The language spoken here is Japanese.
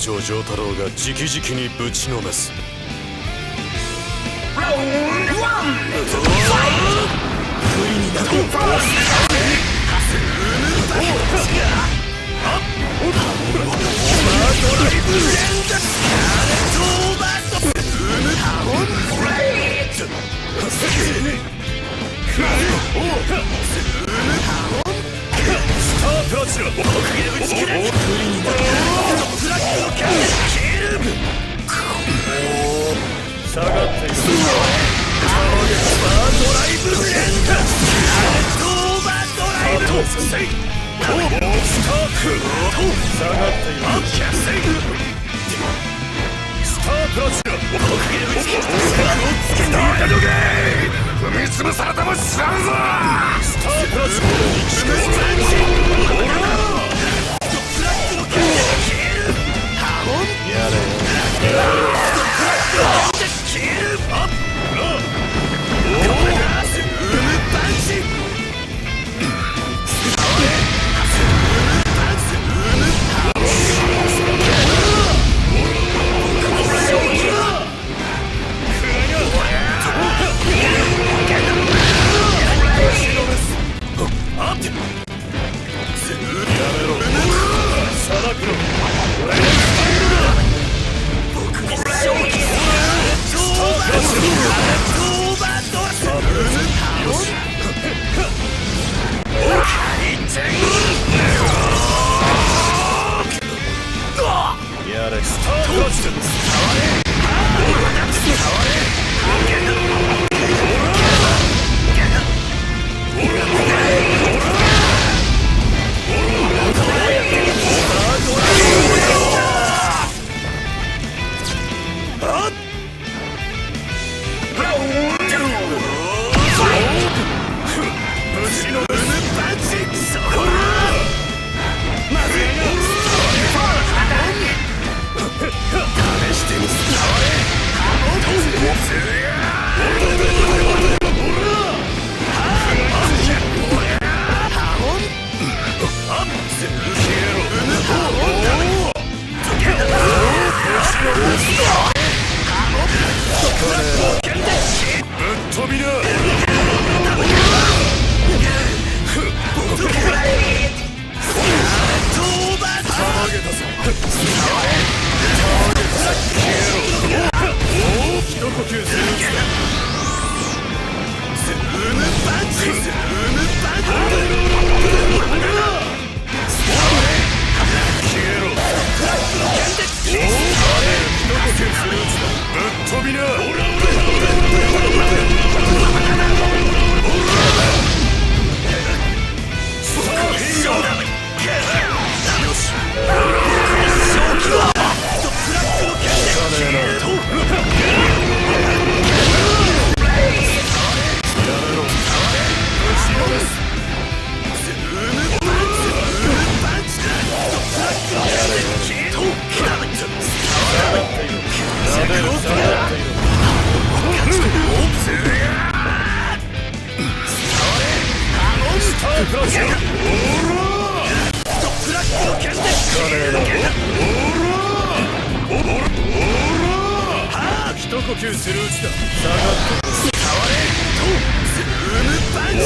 城城太郎が直々にぶちのめす。ラウンド1ファイト。不利になる。ドライブレンダートーバーストハモンブレイドスタープラチナ僕が打ち切れ。不利になる。フラッグのキャンディキル下がっている。ドライブレンダートーバードライブスターク下がっている。キャセイスタープラチナ僕が打ち切れ。つけたやどけ踏みつぶされても知らんぞ。スタープラチナスターチフラッグのキャンディキルハモンやれよ。フラッグのキャンディキルアップスームパンチ一呼吸するうちだ。下がって。触れとズームパンチ